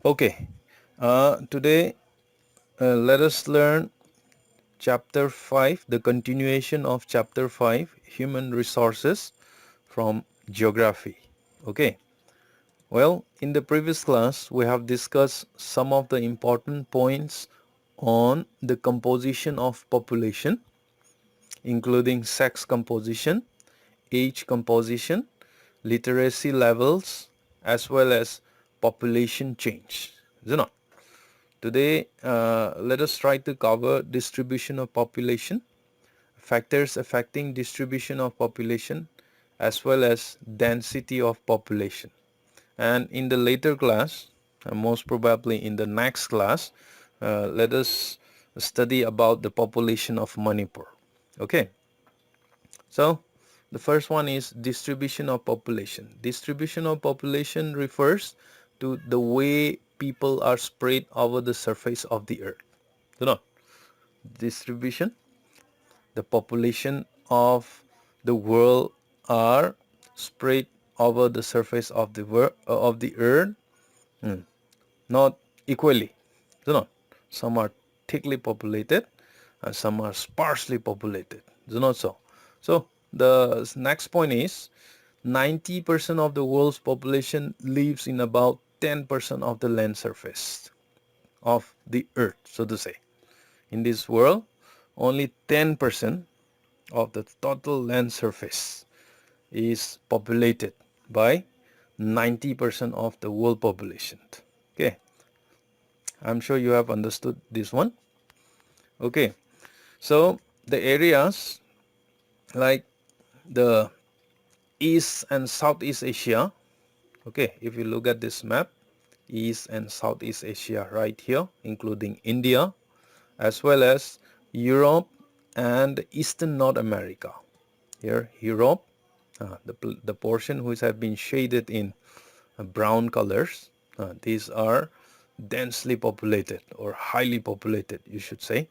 Okay, today let us learn chapter 5, the continuation of chapter 5, human resources from geography. Okay, well, in the previous class, we have discussed some of the important points on the composition of population, including sex composition, age composition, literacy levels, as well as population change. Is it not? Today, let us try to cover distribution of population, factors affecting distribution of population, as well as density of population. And in the later class, most probably in the next class, let us study about the population of Manipur. Okay, so the first one is distribution of population. Distribution of population refers to the way people are spread over the surface of the earth. You know, distribution, the population of the world are spread over the surface of the earth, not equally. You know, some are thickly populated and some are sparsely populated. You know, so the next point is 90% of the world's population lives in about 10% of the land surface of the earth, so to say. In this world, only 10% of the total land surface is populated by 90% of the world population. Okay, I'm sure you have understood this one. Okay, so the areas like the East and Southeast Asia, okay, if you look at this map, East and Southeast Asia right here, including India, as well as Europe and Eastern North America. Here, Europe, the portion which have been shaded in brown colors, these are densely populated or highly populated, you should say.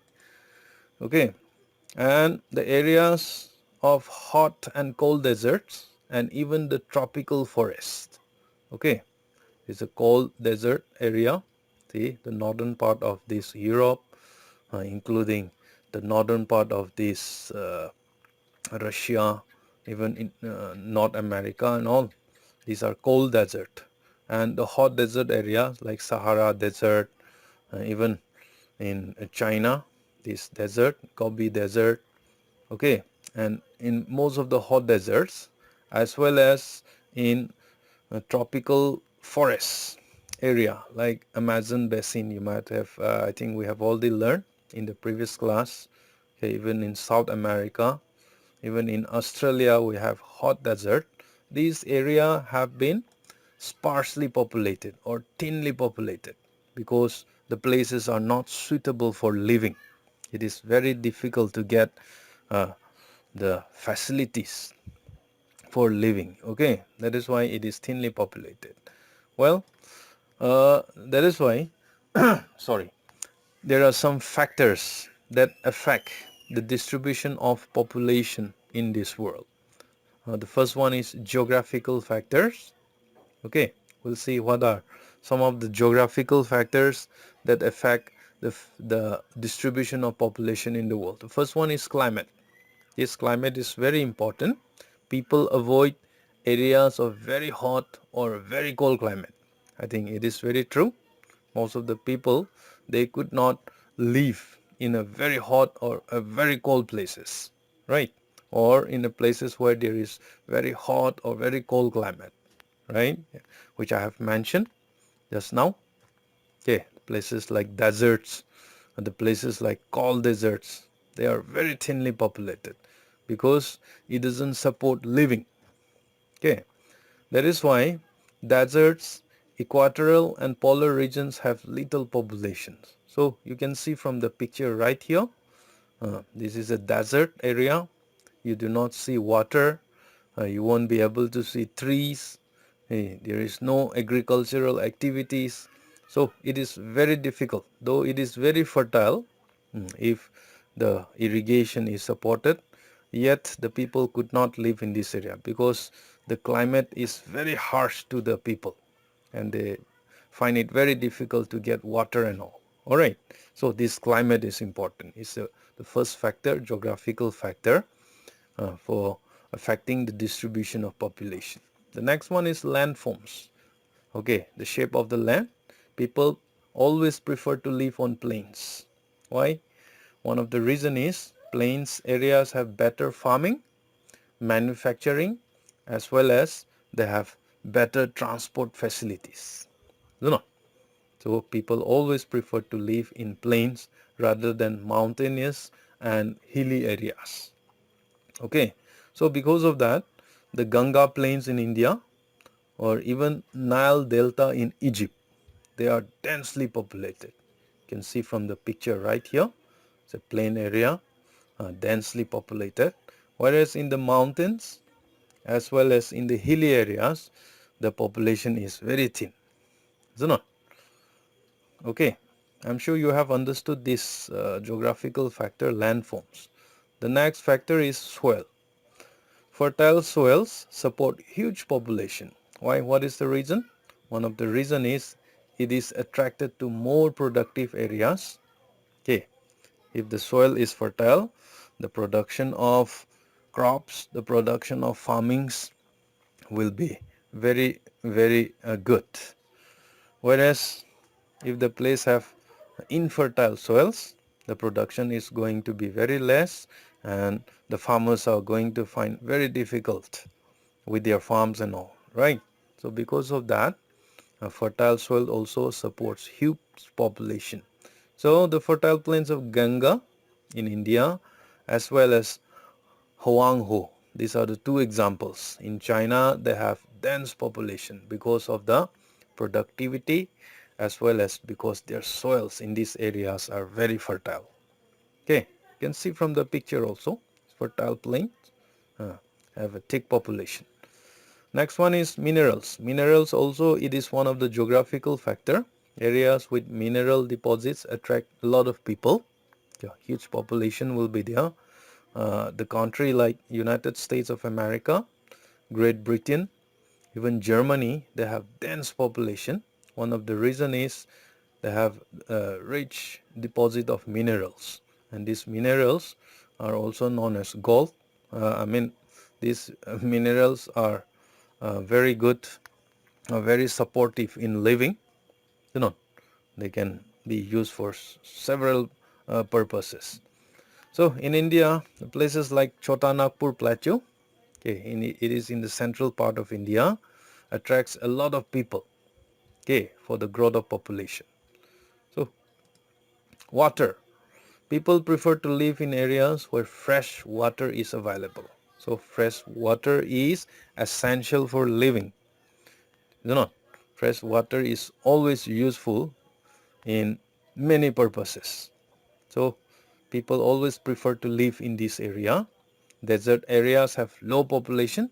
Okay, and the areas of hot and cold deserts and even the tropical forest. Okay, it's a cold desert area. See the northern part of this Europe, including the northern part of this Russia, even in North America and all. These are cold desert, and the hot desert areas like Sahara Desert, even in China, this desert, Gobi Desert. Okay, and in most of the hot deserts, as well as in tropical forests area like Amazon basin, you might have, I think we have already learned in the previous class. Okay, even in South America, even in Australia, we have hot desert. These areas have been sparsely populated or thinly populated because the places are not suitable for living. It is very difficult to get uh, the facilities for living. Okay, that is why it is thinly populated. Well, that is why, sorry, there are some factors that affect the distribution of population in this world. The first one is geographical factors. Okay, we'll see what are some of the geographical factors that affect the distribution of population in the world. The first one is climate. This climate is very important. People avoid areas of very hot or very cold climate. I think it is very true. Most of the people, they could not live in a very hot or a very cold places, right? Or in the places where there is very hot or very cold climate, right? Which I have mentioned just now. Okay, places like deserts and the places like cold deserts, they are very thinly populated because it doesn't support living. Okay, that is why deserts, equatorial and polar regions have little populations. So you can see from the picture right here, this is a desert area. You do not see water. You won't be able to see trees. There is no agricultural activities. So it is very difficult, though it is very fertile. If the irrigation is supported, yet the people could not live in this area because the climate is very harsh to the people and they find it very difficult to get water and all. All right. So this climate is important. It's the first factor, geographical factor, for affecting the distribution of population. The next one is landforms. Okay, the shape of the land. People always prefer to live on plains. Why? One of the reason is plains areas have better farming, manufacturing, as well as they have better transport facilities. You know, so people always prefer to live in plains rather than mountainous and hilly areas. Okay, so because of that, the Ganga plains in India or even Nile Delta in Egypt, they are densely populated. You can see from the picture right here, it's a plain area, densely populated. Whereas in the mountains as well as in the hilly areas, the population is very thin. Is it not? Okay, I'm sure you have understood this geographical factor, landforms. The next factor is soil. Fertile soils support huge population. Why? What is the reason? One of the reason is it is attracted to more productive areas. Okay, if the soil is fertile, the production of crops, the production of farmings will be very good. Whereas if the place have infertile soils, the production is going to be very less and the farmers are going to find very difficult with their farms and all, right? So because of that, a fertile soil also supports huge population. So the fertile plains of Ganga in India as well as Huanghe, these are the two examples. In China, they have dense population because of the productivity as well as because their soils in these areas are very fertile. Okay, you can see from the picture also, fertile plains have a thick population. Next one is minerals. Minerals also, it is one of the geographical factor. Areas with mineral deposits attract a lot of people. Yeah, huge population will be there. The country like United States of America, Great Britain, even Germany, they have dense population. One of the reason is they have a rich deposit of minerals, and these minerals are also known as gold. These minerals are very good, very supportive in living. You know, they can be used for several purposes. So in India, places like Chota Nagpur Plateau, okay, it is in the central part of India, attracts a lot of people, okay, for the growth of population. So water, people prefer to live in areas where fresh water is available. So fresh water is essential for living. You know, fresh water is always useful in many purposes. So people always prefer to live in this area. Desert areas have low population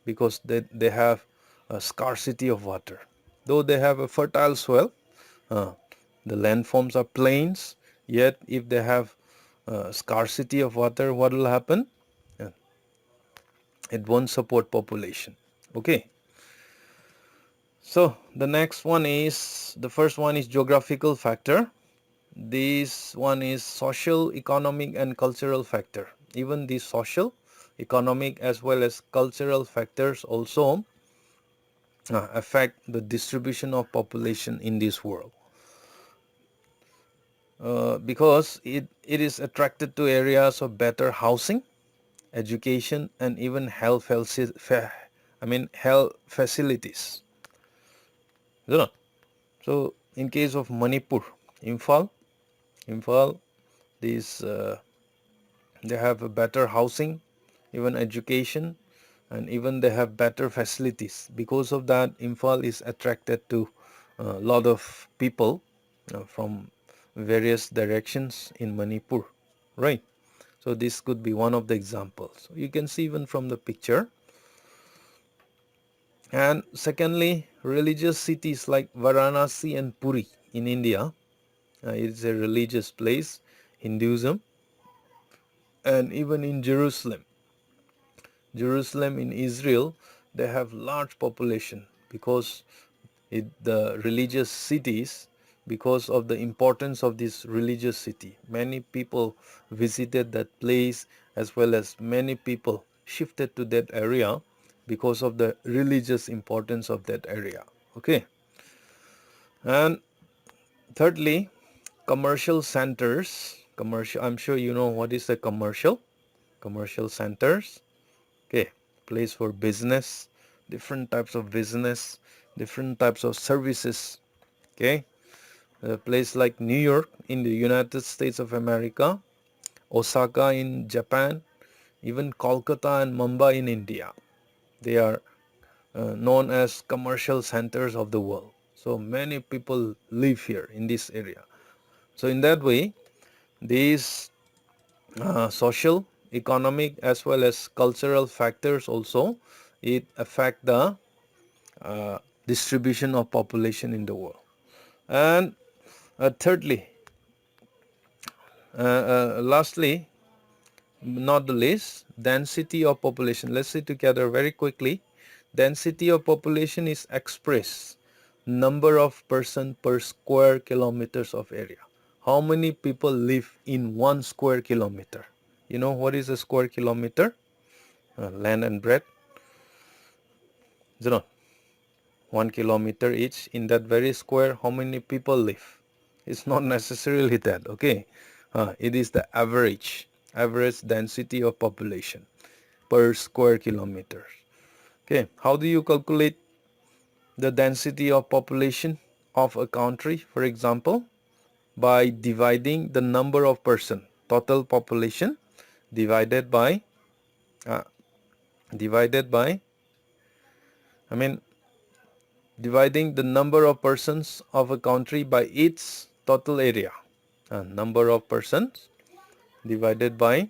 because they have a scarcity of water. Though they have a fertile soil, uh, the landforms are plains, yet if they have scarcity of water, what will happen? Uh, it won't support population. Okay. So the next one is, the first one is geographical factor. This one is social, economic and cultural factor. Even the social, economic as well as cultural factors also affect the distribution of population in this world. Because it is attracted to areas of better housing, education and even health facilities. You know? So in case of Manipur, Imphal, these they have a better housing, even education, and even they have better facilities. Because of that, Imphal is attracted to a lot of people from various directions in Manipur, right? So this could be one of the examples. You can see even from the picture. And secondly, religious cities like Varanasi and Puri in India, it is a religious place, Hinduism, and even in Jerusalem in Israel, they have large population because the religious cities, because of the importance of this religious city. Many people visited that place, as well as many people shifted to that area because of the religious importance of that area. Okay. And thirdly, commercial centers. Commercial, I'm sure you know what is a commercial centers. Okay, place for business, different types of business, different types of services. Okay, a place like New York in the United States of America, Osaka in Japan, even Kolkata and Mumbai in India. They are known as commercial centers of the world. So many people live here in this area. So in that way, these social, economic, as well as cultural factors also, it affect the distribution of population in the world. And thirdly, lastly, not the least, density of population. Let's see together very quickly. Density of population is expressed number of person per square kilometers of area. How many people live in 1 square kilometer? You know what is a square kilometer? Land and breadth. You know, 1 kilometer each. In that very square, how many people live? It's not necessarily that. Okay, it is the average density of population per square kilometer. Okay, how do you calculate the density of population of a country? For example, by dividing the number of person, total population, divided by uh, divided by I mean dividing the number of persons of a country by its total area. Number of persons divided by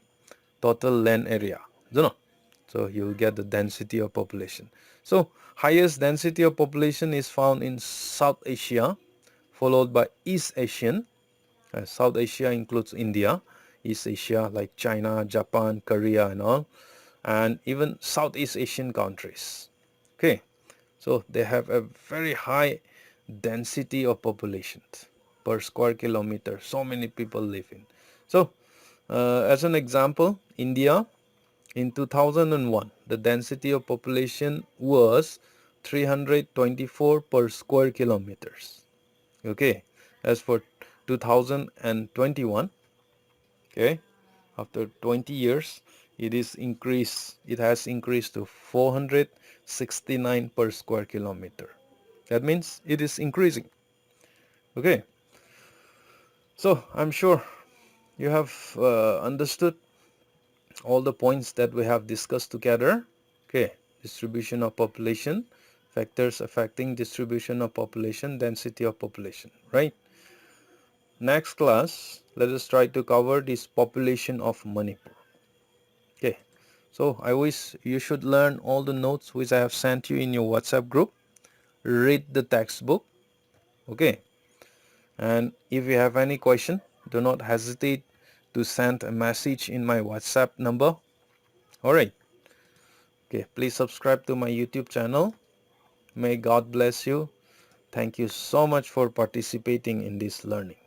total land area. You know? So you will get the density of population. So highest density of population is found in South Asia, followed by East Asian. South Asia includes India, East Asia like China, Japan, Korea and all, and even Southeast Asian countries. Okay, so they have a very high density of population per square kilometer. So many people live in. So as an example, India in 2001, the density of population was 324 per square kilometers. Okay, as for 2021, okay, after 20 years, it has increased to 469 per square kilometer. That means it is increasing. Okay, so I'm sure you have understood all the points that we have discussed together. Okay, distribution of population, factors affecting distribution of population, density of population, right? Next class, let us try to cover this population of Manipur. Okay, so I wish you should learn all the notes which I have sent you in your WhatsApp group. Read the textbook. Okay, and if you have any question, do not hesitate to send a message in my WhatsApp number. Alright, okay, please subscribe to my YouTube channel. May God bless you. Thank you so much for participating in this learning.